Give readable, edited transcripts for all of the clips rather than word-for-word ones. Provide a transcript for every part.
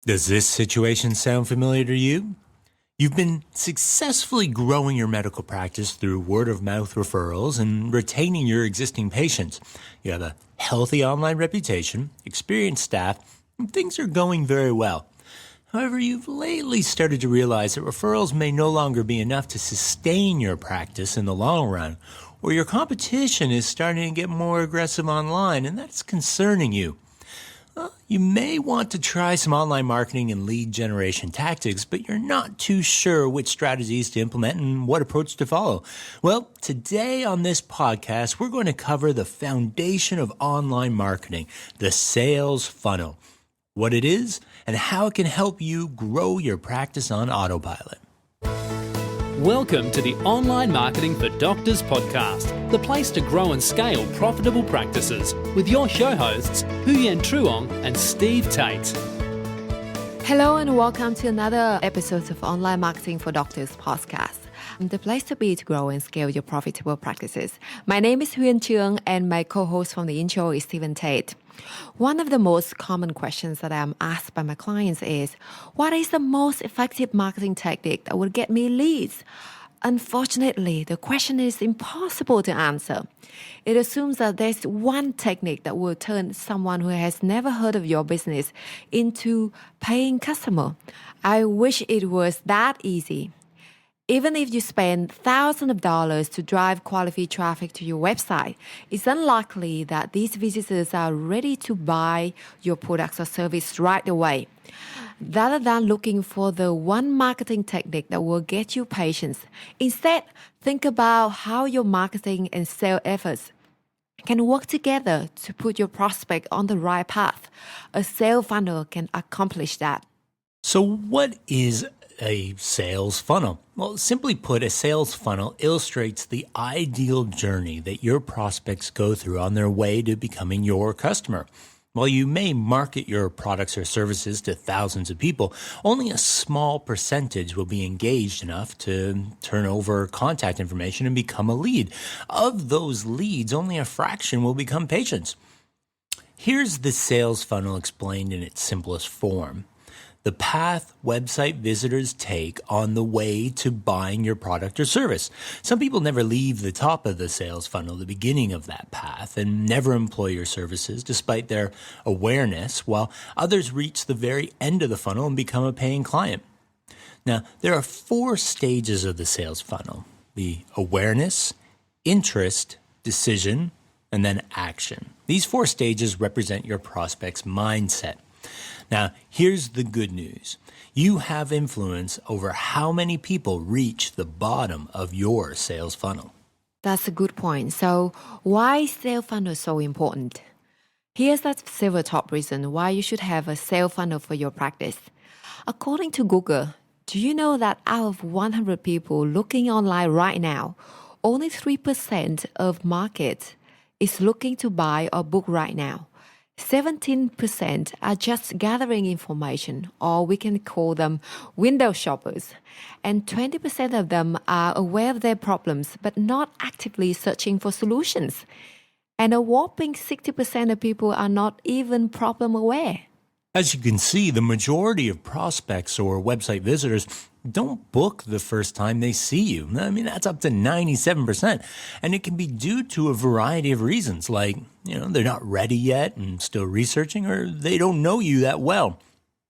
Does this situation sound familiar to you? You've been successfully growing your medical practice through word-of-mouth referrals and retaining your existing patients. You have a healthy online reputation, experienced staff, and things are going very well. However, you've lately started to realize that referrals may no longer be enough to sustain your practice in the long run, or your competition is starting to get more aggressive online, and that's concerning you. Well, you may want to try some online marketing and lead generation tactics, but you're not too sure which strategies to implement and what approach to follow. Well, today on this podcast, we're going to cover the foundation of online marketing, the sales funnel, what it is, and how it can help you grow your practice on Autopilot. Welcome to the Online Marketing for Doctors podcast, the place to grow and scale profitable practices with your show hosts, Huyen Truong and Steve Tate. Hello and welcome to another episode of Online Marketing for Doctors podcast, the place to be to grow and scale your profitable practices. My name is Huyen Truong and my co-host from the intro is Stephen Tate. One of the most common questions that I'm asked by my clients is, what is the most effective marketing technique that will get me leads? Unfortunately, the question is impossible to answer. It assumes that there's one technique that will turn someone who has never heard of your business into paying customer. I wish it was that easy. Even if you spend thousands of dollars to drive quality traffic to your website, it's unlikely that these visitors are ready to buy your products or service right away. Rather than looking for the one marketing technique that will get you patients, instead, think about how your marketing and sales efforts can work together to put your prospect on the right path. A sales funnel can accomplish that. So what is a sales funnel? Well, simply put, a sales funnel illustrates the ideal journey that your prospects go through on their way to becoming your customer. While you may market your products or services to thousands of people, only a small percentage will be engaged enough to turn over contact information and become a lead. Of those leads, only a fraction will become patients. Here's the sales funnel explained in its simplest form. The path website visitors take on the way to buying your product or service. Some people never leave the top of the sales funnel, the beginning of that path, and never employ your services despite their awareness, while others reach the very end of the funnel and become a paying client. Now, there are 4 stages of the sales funnel: the awareness, interest, decision, and then action. These 4 stages represent your prospect's mindset. Now, here's the good news. You have influence over how many people reach the bottom of your sales funnel. That's a good point. So why is sales funnel so important? Here's the several top reasons why you should have a sales funnel for your practice. According to Google, do you know that out of 100 people looking online right now, only 3% of market is looking to buy or book right now? 17% are just gathering information, or we can call them window shoppers. And 20% of them are aware of their problems, but not actively searching for solutions. And a whopping 60% of people are not even problem aware. As you can see, the majority of prospects or website visitors don't book the first time they see you. I mean, that's up to 97%. And it can be due to a variety of reasons, like, they're not ready yet and still researching, or they don't know you that well.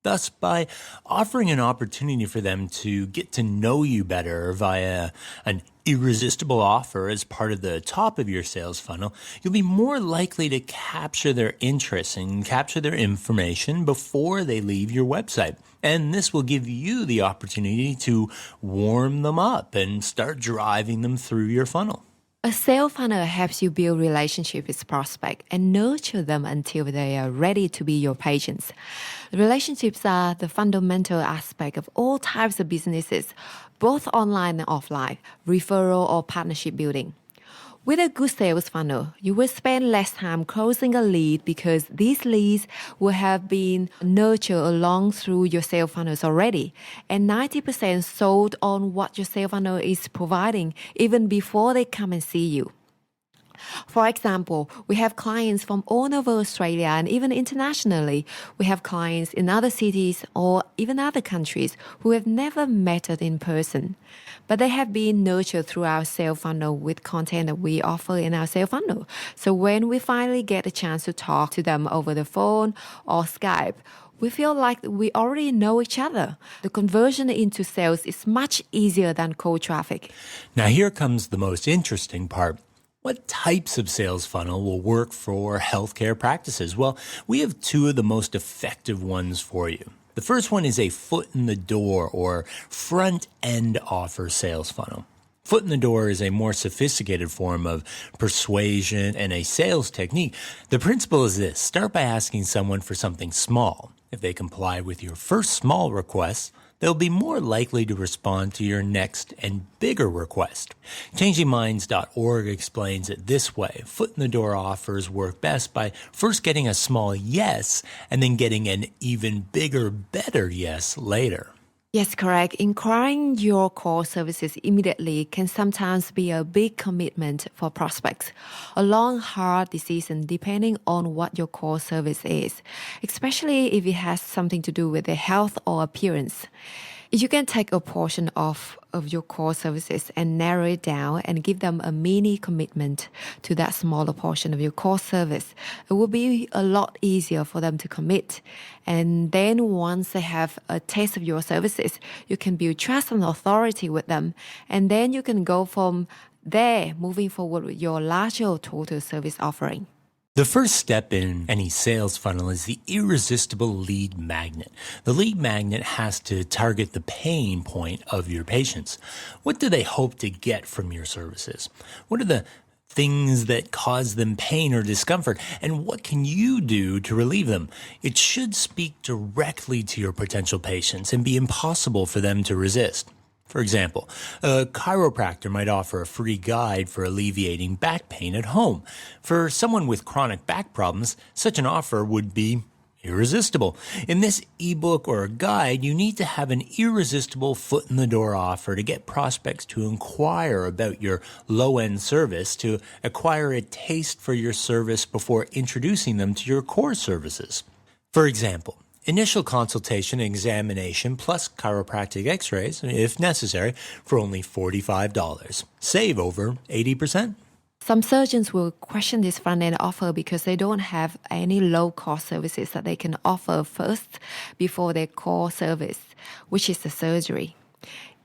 Thus, by offering an opportunity for them to get to know you better via an irresistible offer as part of the top of your sales funnel, you'll be more likely to capture their interest and capture their information before they leave your website. And this will give you the opportunity to warm them up and start driving them through your funnel. A sales funnel helps you build relationships with prospects and nurture them until they are ready to be your patients. Relationships are the fundamental aspect of all types of businesses, both online and offline, referral or partnership building. With a good sales funnel, you will spend less time closing a lead because these leads will have been nurtured along through your sales funnels already, and 90% sold on what your sales funnel is providing even before they come and see you. For example, we have clients from all over Australia and even internationally. We have clients in other cities or even other countries who have never met us in person. But they have been nurtured through our sales funnel with content that we offer in our sales funnel. So when we finally get a chance to talk to them over the phone or Skype, we feel like we already know each other. The conversion into sales is much easier than cold traffic. Now here comes the most interesting part. What types of sales funnel will work for healthcare practices? Well, we have two of the most effective ones for you. The first one is a foot in the door or front-end offer sales funnel. Foot in the door is a more sophisticated form of persuasion and a sales technique. The principle is this: start by asking someone for something small. If they comply with your first small request, they'll be more likely to respond to your next and bigger request. ChangingMinds.org explains it this way: foot in the door offers work best by first getting a small yes and then getting an even bigger, better yes later. Yes, correct. Inquiring your core services immediately can sometimes be a big commitment for prospects. A long, hard decision depending on what your core service is, especially if it has something to do with their health or appearance. You can take a portion of your core services and narrow it down and give them a mini commitment to that smaller portion of your core service. It will be a lot easier for them to commit. And then once they have a taste of your services, you can build trust and authority with them. And then you can go from there, moving forward with your larger total service offering. The first step in any sales funnel is the irresistible lead magnet. The lead magnet has to target the pain point of your patients. What do they hope to get from your services? What are the things that cause them pain or discomfort? And what can you do to relieve them? It should speak directly to your potential patients and be impossible for them to resist. For example, a chiropractor might offer a free guide for alleviating back pain at home. For someone with chronic back problems, such an offer would be irresistible. In this ebook or guide, you need to have an irresistible foot in the door offer to get prospects to inquire about your low-end service, to acquire a taste for your service before introducing them to your core services. For example, initial consultation and examination plus chiropractic x-rays, if necessary, for only $45. Save over 80%. Some surgeons will question this front-end offer because they don't have any low-cost services that they can offer first before their core service, which is the surgery.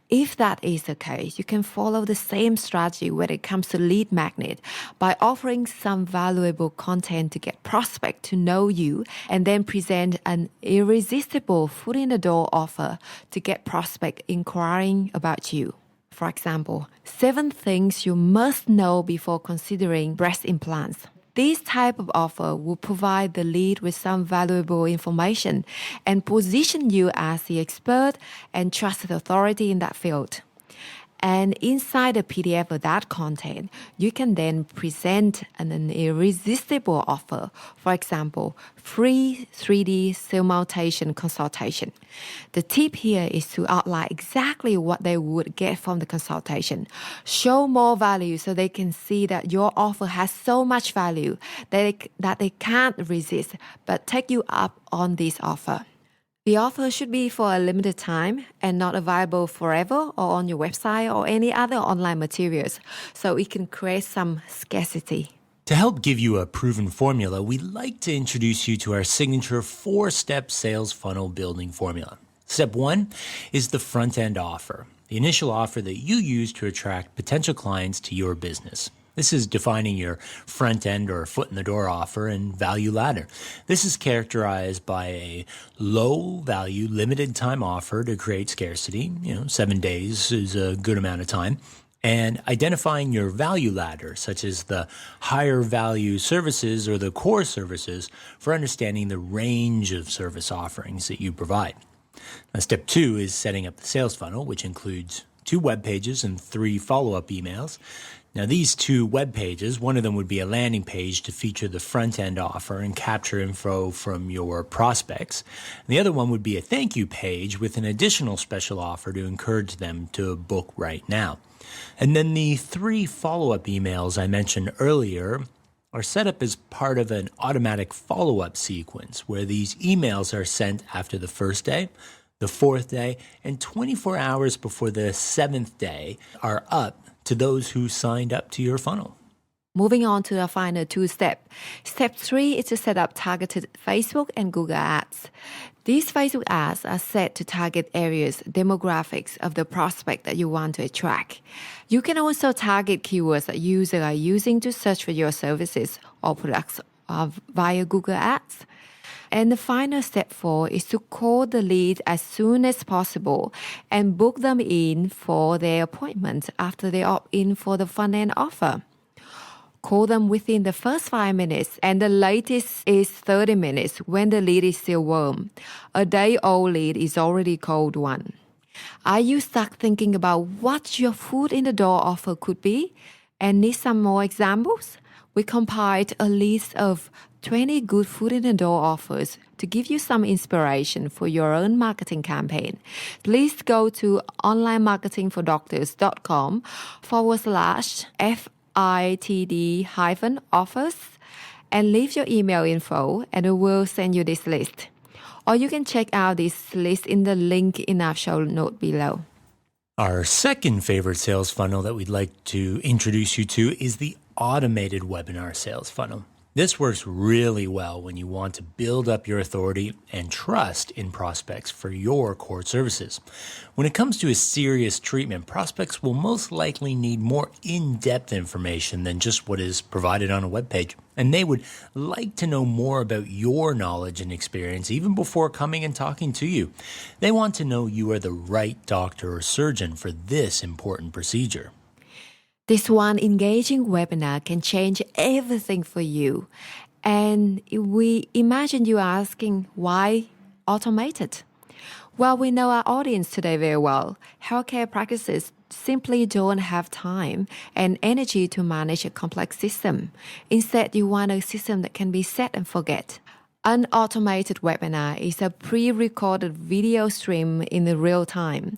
If that is the case, you can follow the same strategy when it comes to lead magnet by offering some valuable content to get prospect to know you and then present an irresistible foot in the door offer to get prospect inquiring about you. For example, 7 things you must know before considering breast implants. This type of offer will provide the lead with some valuable information and position you as the expert and trusted authority in that field. And inside the PDF of that content, you can then present an irresistible offer. For example, free 3D simulation consultation. The tip here is to outline exactly what they would get from the consultation. Show more value so they can see that your offer has so much value that they can't resist, but take you up on this offer. The offer should be for a limited time and not available forever or on your website or any other online materials, so it can create some scarcity. To help give you a proven formula, we'd like to introduce you to our signature 4-step sales funnel building formula. Step 1 is the front-end offer, the initial offer that you use to attract potential clients to your business. This is defining your front end or foot in the door offer and value ladder. This is characterized by a low value, limited time offer to create scarcity. 7 days is a good amount of time. And identifying your value ladder, such as the higher value services or the core services, for understanding the range of service offerings that you provide. Now, step 2 is setting up the sales funnel, which includes 2 web pages and 3 follow-up emails. Now, these two web pages, one of them would be a landing page to feature the front-end offer and capture info from your prospects. And the other one would be a thank you page with an additional special offer to encourage them to book right now. And then the 3 follow-up emails I mentioned earlier are set up as part of an automatic follow-up sequence where these emails are sent after the first day, the 4th day, and 24 hours before the 7th day are up to those who signed up to your funnel. Moving on to the final 2 steps. Step 3 is to set up targeted Facebook and Google ads. These Facebook ads are set to target areas, demographics of the prospect that you want to attract. You can also target keywords that users are using to search for your services or products via Google Ads. And the final step 4 is to call the lead as soon as possible and book them in for their appointment after they opt in for the front-end offer. Call them within the first 5 minutes, and the latest is 30 minutes when the lead is still warm. A day-old lead is already cold one. Are you stuck thinking about what your foot in the door offer could be and need some more examples? We compiled a list of 20 good foot in the door offers to give you some inspiration for your own marketing campaign. Please go to onlinemarketingfordoctors.com/FITD-offers and leave your email info and we will send you this list. Or you can check out this list in the link in our show note below. Our second favorite sales funnel that we'd like to introduce you to is the automated webinar sales funnel. This works really well when you want to build up your authority and trust in prospects for your core services. When it comes to a serious treatment, prospects will most likely need more in-depth information than just what is provided on a webpage, and they would like to know more about your knowledge and experience even before coming and talking to you. They want to know you are the right doctor or surgeon for this important procedure. This one engaging webinar can change everything for you. And we imagine you asking, why automated? Well, we know our audience today very well. Healthcare practices simply don't have time and energy to manage a complex system. Instead, you want a system that can be set and forget. An automated webinar is a pre-recorded video stream in the real time,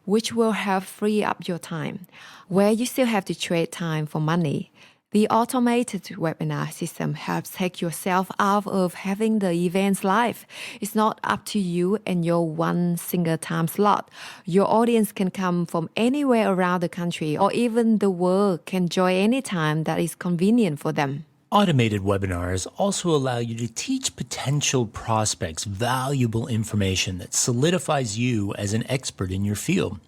which will help free up your time. Where you still have to trade time for money, the automated webinar system helps take yourself out of having the events live. It's not up to you and your one single time slot. Your audience can come from anywhere around the country or even the world can join anytime that is convenient for them. Automated webinars also allow you to teach potential prospects valuable information that solidifies you as an expert in your field.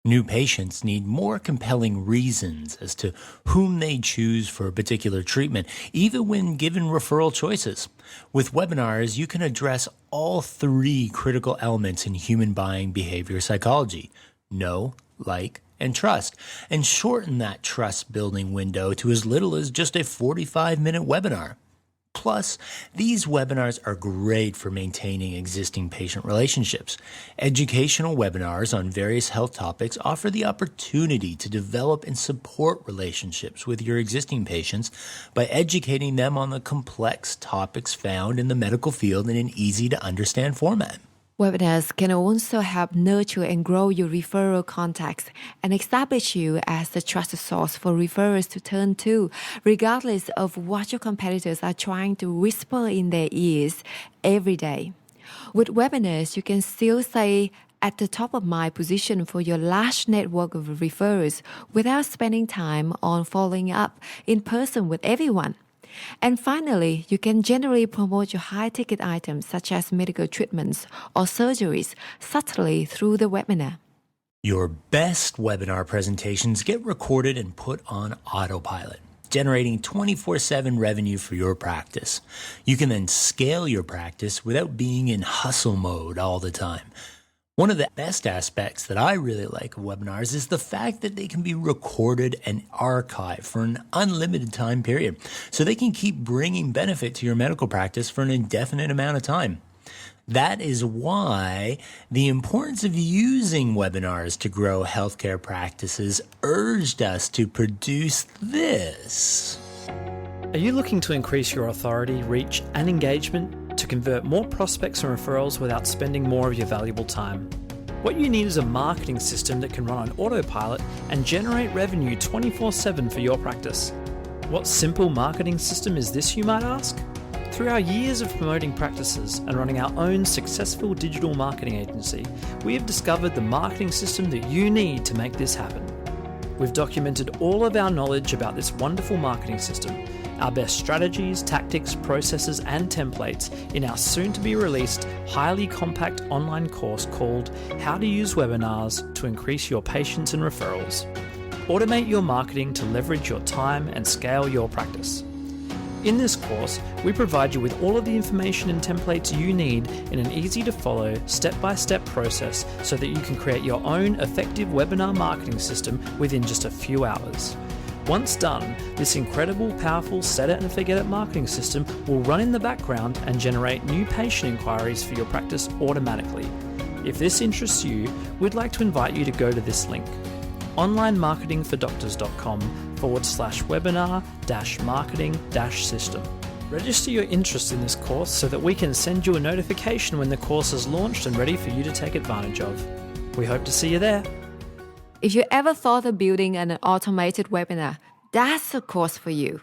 New patients need more compelling reasons as to whom they choose for a particular treatment, even when given referral choices. With webinars, you can address all 3 critical elements in human buying behavior psychology: know, like, and trust, and shorten that trust-building window to as little as just a 45-minute webinar. Plus, these webinars are great for maintaining existing patient relationships. Educational webinars on various health topics offer the opportunity to develop and support relationships with your existing patients by educating them on the complex topics found in the medical field in an easy-to-understand format. Webinars can also help nurture and grow your referral contacts and establish you as the trusted source for referrers to turn to, regardless of what your competitors are trying to whisper in their ears every day. With webinars, you can still stay at the top of mind position for your large network of referrers without spending time on following up in person with everyone. And finally, you can generally promote your high-ticket items such as medical treatments or surgeries subtly through the webinar. Your best webinar presentations get recorded and put on Autopilot, generating 24/7 revenue for your practice. You can then scale your practice without being in hustle mode all the time. One of the best aspects that I really like of webinars is the fact that they can be recorded and archived for an unlimited time period, so they can keep bringing benefit to your medical practice for an indefinite amount of time. That is why the importance of using webinars to grow healthcare practices urged us to produce this. Are you looking to increase your authority, reach, and engagement to convert more prospects and referrals without spending more of your valuable time? What you need is a marketing system that can run on autopilot and generate revenue 24/7 for your practice. What simple marketing system is this, you might ask? Through our years of promoting practices and running our own successful digital marketing agency, we have discovered the marketing system that you need to make this happen. We've documented all of our knowledge about this wonderful marketing system, our best strategies, tactics, processes, and templates in our soon-to-be-released, highly compact online course called How to Use Webinars to Increase Your Patients and Referrals. Automate your marketing to leverage your time and scale your practice. In this course, we provide you with all of the information and templates you need in an easy-to-follow, step-by-step process so that you can create your own effective webinar marketing system within just a few hours. Once done, this incredible, powerful set-it-and-forget-it marketing system will run in the background and generate new patient inquiries for your practice automatically. If this interests you, we'd like to invite you to go to this link, onlinemarketingfordoctors.com/webinar-marketing-system. Register your interest in this course so that we can send you a notification when the course is launched and ready for you to take advantage of. We hope to see you there. If you ever thought of building an automated webinar, that's a course for you.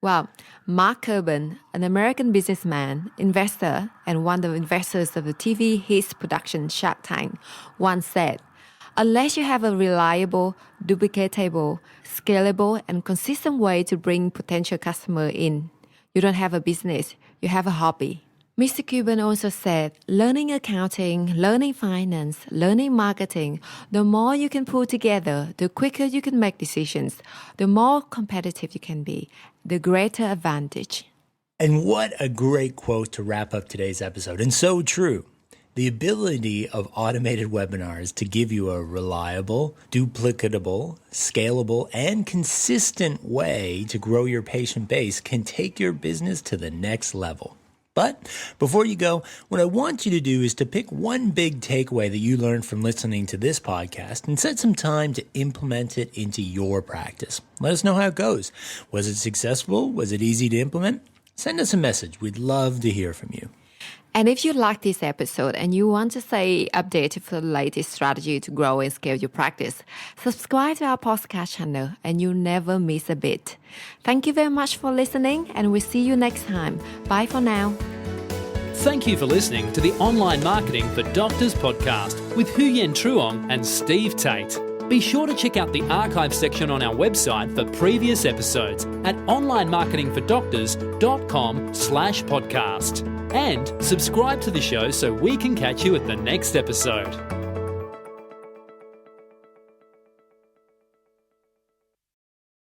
Well, Mark Cuban, an American businessman, investor, and one of the investors of the TV hit production Shark Tank, once said, "Unless you have a reliable, duplicatable, scalable, and consistent way to bring potential customer in, you don't have a business, you have a hobby." Mr. Cuban also said, learning accounting, learning finance, learning marketing, the more you can pull together, the quicker you can make decisions, the more competitive you can be, the greater advantage. And what a great quote to wrap up today's episode, and so true. The ability of automated webinars to give you a reliable, duplicatable, scalable, and consistent way to grow your patient base can take your business to the next level. But before you go, what I want you to do is to pick one big takeaway that you learned from listening to this podcast and set some time to implement it into your practice. Let us know how it goes. Was it successful? Was it easy to implement? Send us a message. We'd love to hear from you. And if you like this episode and you want to stay updated for the latest strategy to grow and scale your practice, subscribe to our podcast channel and you'll never miss a bit. Thank you very much for listening, and we'll see you next time. Bye for now. Thank you for listening to the Online Marketing for Doctors podcast with Huyen Truong and Steve Tate. Be sure to check out the archive section on our website for previous episodes at onlinemarketingfordoctors.com/podcast. And subscribe to the show so we can catch you at the next episode.